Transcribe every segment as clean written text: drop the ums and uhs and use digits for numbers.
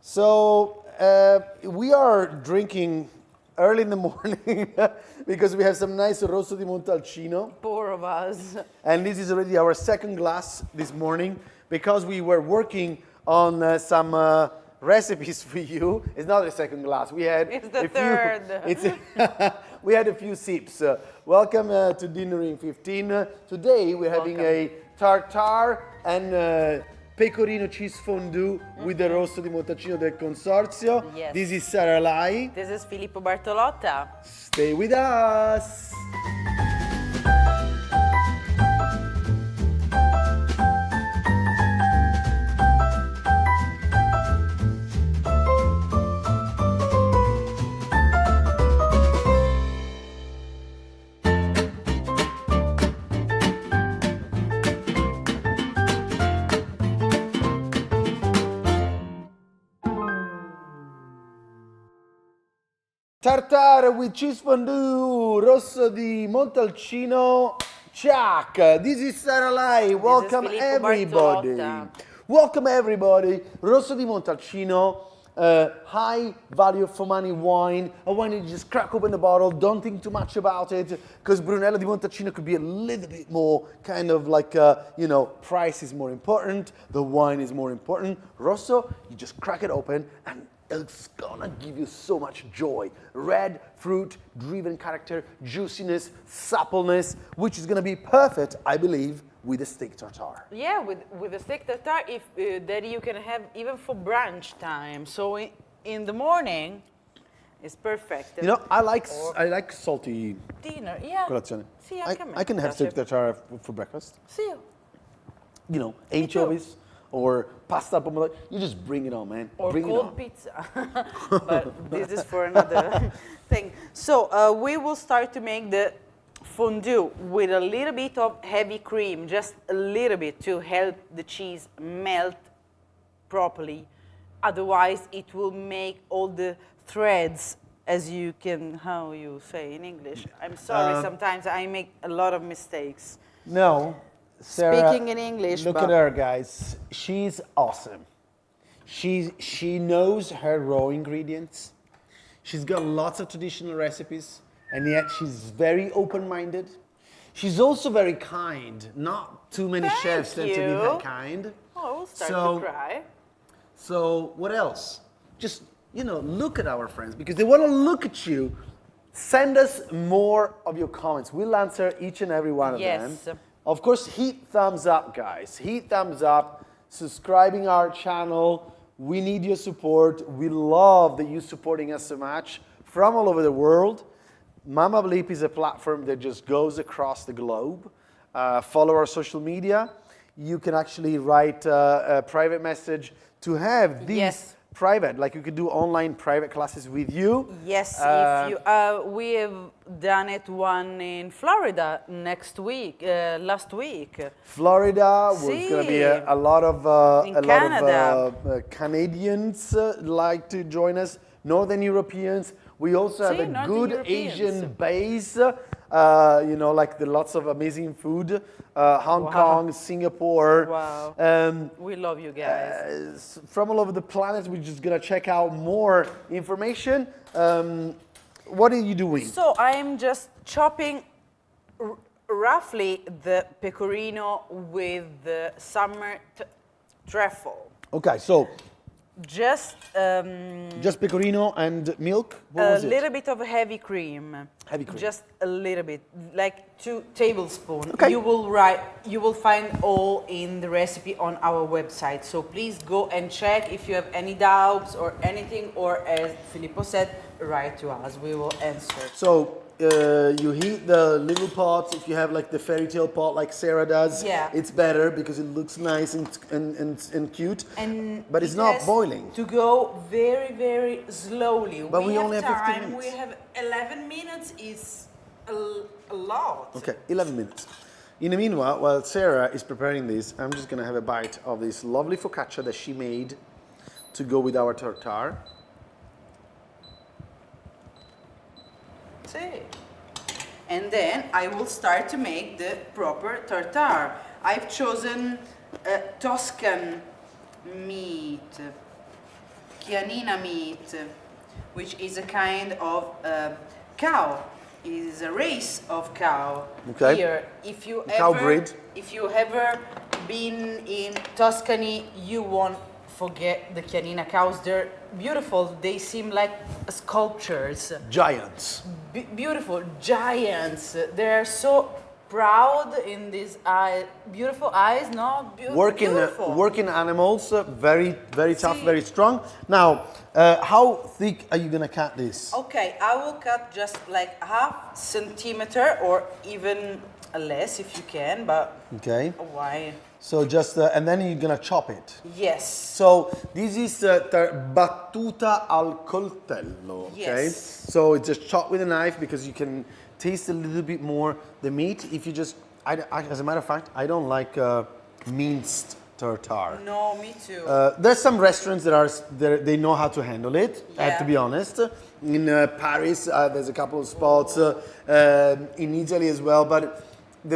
So we are drinking early in the morning because we have some nice Rosso di Montalcino. Four of us. And this is already our second glass this morning because we were working on some recipes for you. It's not the second glass. We had It's the third. We had a few sips. Welcome to Dinner in 15. Today we're having a tartar and Pecorino cheese fondue with the Rosso di Montalcino del Consorzio. Yes. This is Sara Lai. This is Filippo Bartolotta. Stay with us. Tartar with cheese fondue, Rosso di Montalcino, Ciak. This is Sara Lai. Welcome Filippo everybody. Bartolotta. Welcome everybody. Rosso di Montalcino, high value for money wine. A wine you just crack open the bottle, don't think too much about it, because Brunello di Montalcino could be a little bit more kind of like, price is more important, the wine is more important. Rosso, you just crack it open and it's gonna give you so much joy. Red fruit driven character, juiciness, suppleness, which is gonna be perfect, I believe, with a steak tartare. Yeah, with the steak tartare, if that you can have even for brunch time. So in the morning, it's perfect. You know, I like salty Dinner, yeah. colazione. Sì, I can have steak tartare for breakfast. Sì. You know, anchovies or pasta pomodoro. You just bring it on, man. Or bring it cold on. pizza. But this is for another thing. So we will start to make the fondue with a little bit of heavy cream, just a little bit to help the cheese melt properly. Otherwise, it will make all the threads, as you can, how you say in English. I'm sorry, sometimes I make a lot of mistakes. No, Sarah, Speaking in English, look but at her, guys. She's awesome. She knows her raw ingredients. She's got lots of traditional recipes, and yet she's very open-minded. She's also very kind. Not too many chefs tend to be that kind. Oh, I will start to cry. So what else? Just, look at our friends because they want to look at you. Send us more of your comments. We'll answer each and every one of them. Yes. Of course, hit thumbs up, guys. Hit thumbs up. Subscribing our channel. We need your support. We love that you're supporting us so much from all over the world. Mamablip is a platform that just goes across the globe. Follow our social media. You can actually write a private message to have these private, like you could do online private classes with you. Yes, if you, we have done it one in Florida last week. Florida was going to be a lot of Canadians like to join us, Northern Europeans. We also have a good Asian base, like lots of amazing food. Hong Kong, Singapore. Wow. We love you guys. From all over the planet, we're just going to check out more information. What are you doing? So I'm just chopping roughly the pecorino with the summer truffle. Okay, so just pecorino and milk? What was a little bit of heavy cream. Heavy cream. Just a little bit, like 2 tablespoons. Okay. You will find all in the recipe on our website. So please go and check if you have any doubts or anything, or as Filippo said, write to us. We will answer. So you heat the little pots. If you have like the fairy tale pot like Sarah does, it's better because it looks nice and cute. But it's not boiling. To go very, very slowly. But we only have 15 minutes. We have 11 minutes. Is a lot. Okay, 11 minutes. In the meanwhile, while Sarah is preparing this, I'm just gonna have a bite of this lovely focaccia that she made to go with our tartare. See. And then I will start to make the proper tartare. I've chosen Tuscan meat. Chianina meat, which is a kind of cow. It is a race of cow. Okay. Here, if you Cow ever, breed. if you ever been in Tuscany, you won't forget the Chianina cows. They're beautiful. They seem like sculptures. Giants. Beautiful giants. They're so proud in these eyes, beautiful eyes. No, beautiful. Working animals, very tough, See. very strong. Now, how thick are you gonna cut this? Okay, I will cut just like half centimeter or even less if you can, but Okay. why? So just and then you're gonna chop it. Yes. So this is battuta al coltello. Okay. Yes. So it's just chopped with a knife because you can taste a little bit more the meat. If you just, as a matter of fact, I don't like minced tartar. No, me too. There's some restaurants they know how to handle it. I have to be honest. In Paris, there's a couple of spots. In Italy as well. But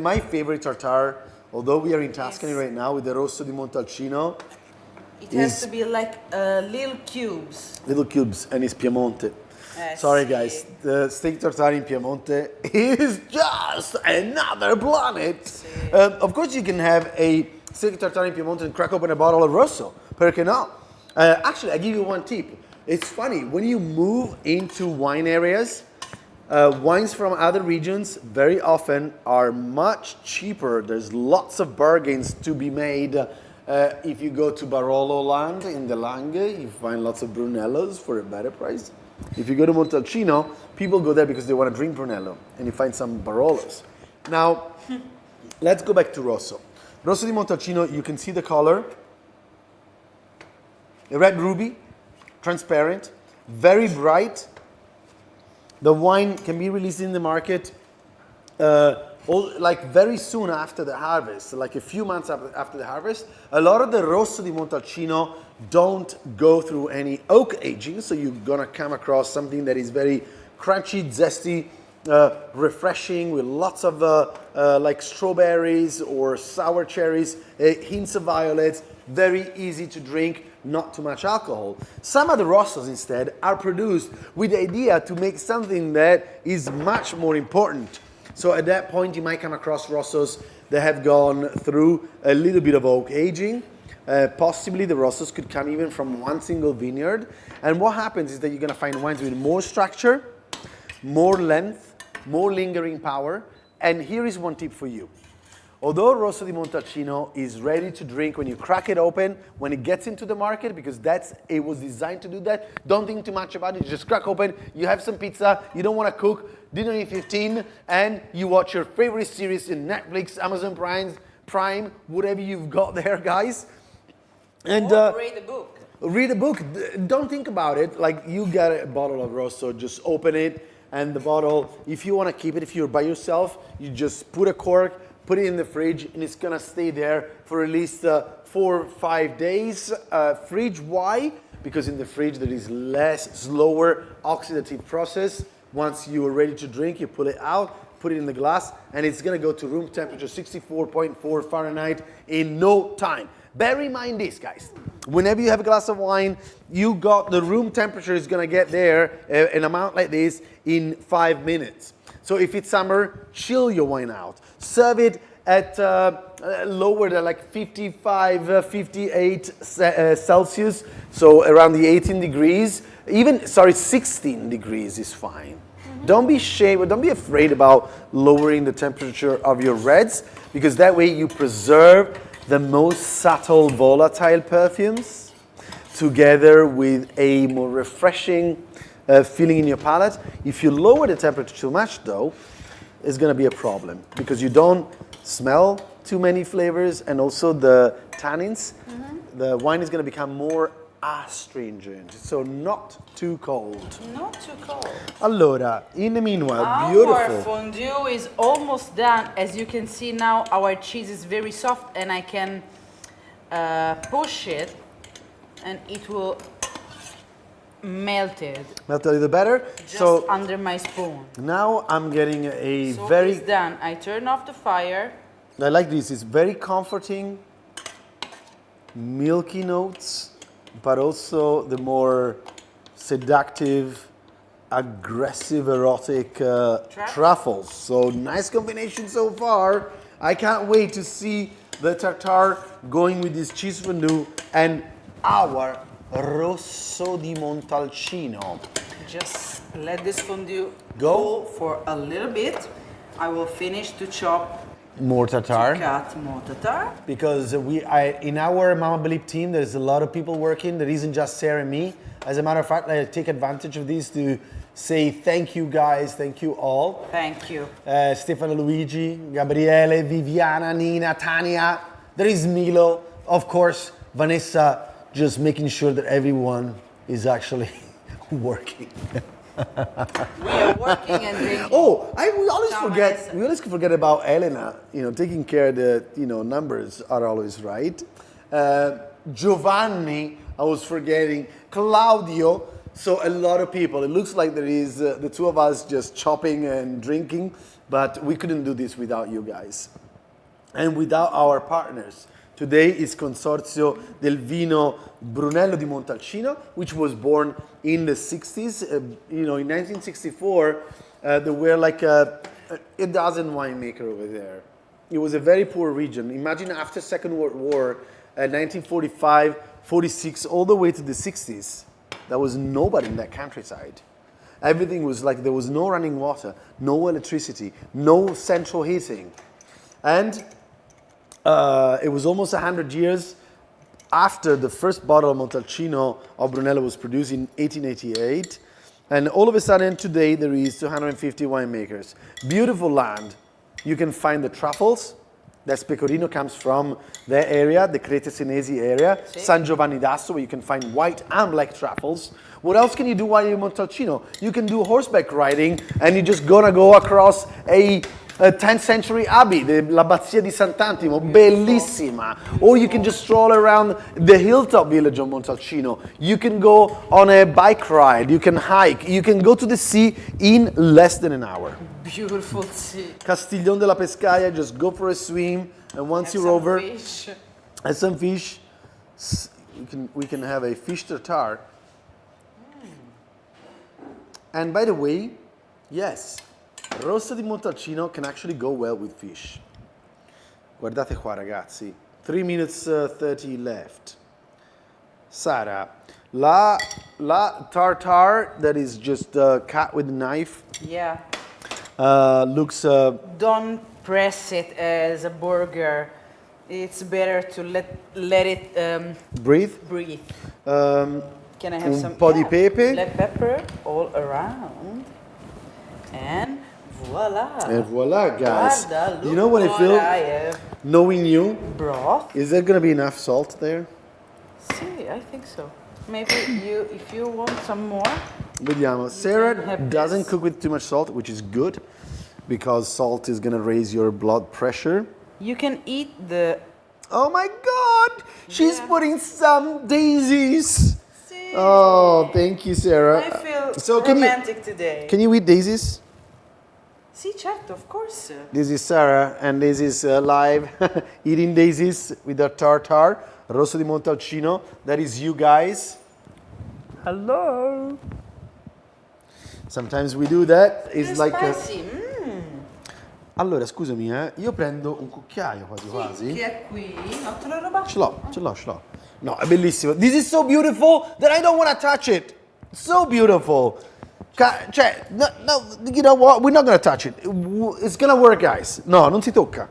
my favorite tartar, although we are in Tuscany right now with the Rosso di Montalcino, it has to be like little cubes. Little cubes, and it's Piemonte. I Sorry see. guys, the steak tartare in Piemonte is just another planet. Of course you can have a steak tartare in Piemonte and crack open a bottle of Rosso, perché no? Actually, I give you one tip. It's funny, when you move into wine areas, wines from other regions very often are much cheaper. There's lots of bargains to be made. If you go to Barolo land in the Langhe, you find lots of Brunellos for a better price. If you go to Montalcino, people go there because they want to drink Brunello, and you find some Barolos. Now, let's go back to Rosso. Rosso di Montalcino, you can see the color. A red ruby, transparent, very bright. The wine can be released in the market like very soon after the harvest, like a few months after the harvest. A lot of the Rosso di Montalcino don't go through any oak aging, so you're gonna come across something that is very crunchy, zesty, refreshing, with lots of like strawberries or sour cherries, hints of violets, very easy to drink, not too much alcohol. Some of the Rossos instead are produced with the idea to make something that is much more important. So at that point you might come across Rossos that have gone through a little bit of oak aging. Possibly the Rossos could come even from one single vineyard. And what happens is that you're gonna find wines with more structure, more length, more lingering power. And here is one tip for you. Although Rosso di Montalcino is ready to drink when you crack it open, when it gets into the market, because it was designed to do that, don't think too much about it, just crack open, you have some pizza, you don't want to cook, dinner in 15, and you watch your favorite series in Netflix, Amazon Prime, whatever you've got there, guys. And read a book. Read a book. Don't think about it. Like, you get a bottle of Rosso, just open it, and the bottle, if you want to keep it, if you're by yourself, you just put a cork, put it in the fridge, and it's gonna stay there for at least 4 or 5 days. Fridge, why? Because in the fridge there is slower oxidative process. Once you are ready to drink, you pull it out, put it in the glass, and it's gonna go to room temperature 64.4 Fahrenheit in no time. Bear in mind this, guys. Whenever you have a glass of wine, you got the room temperature is gonna get there, an amount like this, in 5 minutes. So if it's summer, chill your wine out. Serve it at lower than like 55, 58 Celsius, so around the 18 degrees. 16 degrees is fine. Don't be ashamed, don't be afraid about lowering the temperature of your reds, because that way you preserve the most subtle volatile perfumes together with a more refreshing feeling in your palate. If you lower the temperature too much though, it's gonna be a problem because you don't smell too many flavors, and also the tannins, the wine is gonna become more astringent, so not too cold. Not too cold. Allora, in the meanwhile, Our beautiful. fondue is almost done. As you can see now, our cheese is very soft, and I can push it, and it will melt it. Melt a little better. Just So under my spoon. now I'm getting a So very, it's done. I turn off the fire. I like this, it's very comforting, milky notes, but also the more seductive, aggressive, erotic truffles. So nice combination so far. I can't wait to see the tartar going with this cheese fondue and our Rosso di Montalcino. Just let this fondue Go. cool for a little bit. I will finish to chop, More tartar. cut more tartar. Because in our Mamablip team, there's a lot of people working. There isn't just Sarah and me. As a matter of fact, I take advantage of this to say thank you guys, thank you all. Thank you. Stefano, Luigi, Gabriele, Viviana, Nina, Tania. There is Milo, of course, Vanessa, just making sure that everyone is actually working. We are working and drinking. Oh, we always Ciao, forget. Vanessa. We always forget about Elena. Taking care that numbers are always right. Giovanni, I was forgetting. Claudio. So a lot of people. It looks like there is the two of us just chopping and drinking, but we couldn't do this without you guys and without our partners. Today is Consorzio del Vino Brunello di Montalcino, which was born in the 60s. In 1964, there were like a dozen winemaker over there. It was a very poor region. Imagine after Second World War, 1945, 46, all the way to the 60s. There was nobody in that countryside. Everything was like there was no running water, no electricity, no central heating. And it was almost 100 years after the first bottle of Montalcino of Brunello was produced in 1888. And all of a sudden today there is 250 winemakers. Beautiful land. You can find the truffles. That's Pecorino comes from their area, the Crete Senesi area. Sì. San Giovanni d'Asso, where you can find white and black truffles. What else can you do while you're in Montalcino? You can do horseback riding and you're just gonna go across a 10th century abbey, l'Abbazia di Sant'Antimo, bellissima. Or you can just stroll around the hilltop village of Montalcino. You can go on a bike ride, you can hike, you can go to the sea in less than an hour. Beautiful sea. Castiglione della Pescaia, just go for a swim, and once Have you're some over, fish. have some fish. We can have a fish tartare. And by the way, yes, Rosso di Montalcino can actually go well with fish. Guardate qua ragazzi, 3 minutes 30 left. Sara, la tartare that is just cut with a knife Yeah. looks... Don't press it as a burger. It's better to let it breathe. breathe. Um, Can I have un some po' di pepe. black pepper all around? And voila. And voila, guys. Guarda, You know what I feel? have. Knowing you, Broth. is there gonna be enough salt there? See, I think so. Maybe if you want some more. Vediamo. Sarah have doesn't this. cook with too much salt, which is good because salt is gonna raise your blood pressure. You can eat the. Oh my God! She's Yeah. putting some daisies. See, Oh, thank you, Sarah. I feel So romantic today. can you eat daisies? See, certo, of course. This is Sarah, and this is live eating daisies with the tartar, Rosso di Montalcino. That is you guys. Hello. Sometimes we do that. It's like. Spicy. Allora, scusami, io prendo un cucchiaio quasi Sì, quasi. che è qui? No, te l'ho rubato. Ce l'ho. No, è bellissimo. This is so beautiful that I don't want to touch it. So beautiful. Cioè, no, you know what? We're not gonna touch it. It's gonna work, guys. No, non si tocca.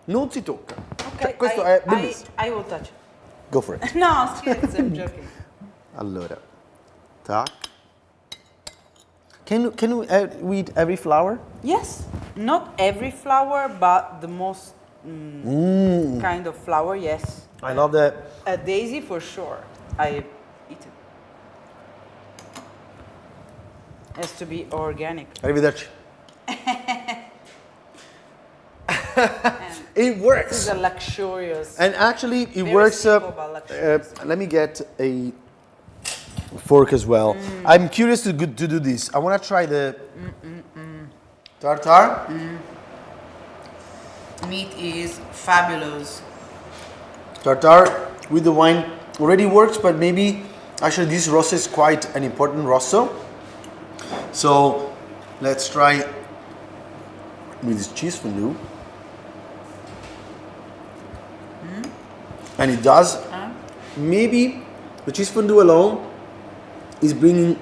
Non si tocca. Ok, Cioè, questo è bellissimo. I will touch it. Go for it. No, scherzo, I'm joking. Allora, tac. Can we eat every flower? Yes, not every flower, but the most kind of flower, yes. I love that. A daisy for sure. I eat it. Has to be organic. Arrivederci. It This works. is a luxurious. And actually, it Very works. simple, but luxurious. Let me get a fork as well. I'm curious to do this. I want to try the tartar. Meat is fabulous. Tartar with the wine already works, but maybe Actually, this rosso is quite an important rosso. So let's try with this cheese fondue. And it does. Maybe the cheese fondue alone is bringing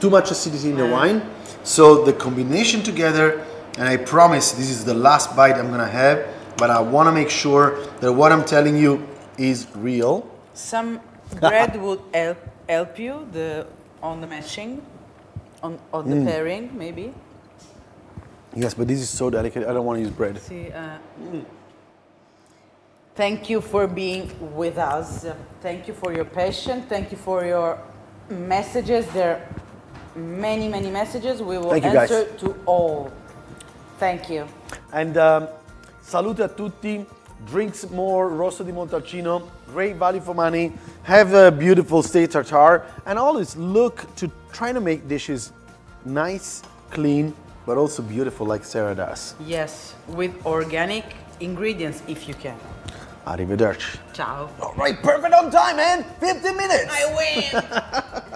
too much acidity in the wine. So the combination together, and I promise this is the last bite I'm gonna have, but I wanna make sure that what I'm telling you is real. Some bread would help you on the matching, on the pairing maybe. Yes, but this is so delicate, I don't wanna use bread. See, thank you for being with us. Thank you for your passion. Thank you for your messages. There are many, many messages. We will answer to all. Thank you. And salute a tutti. Drinks more Rosso di Montalcino. Great value for money. Have a beautiful steak tartare. And always look to try to make dishes nice, clean, but also beautiful like Sara does. Yes, with organic ingredients if you can. Arrivederci. Ciao. All right, perfect on time, man. 15 minutes. I win.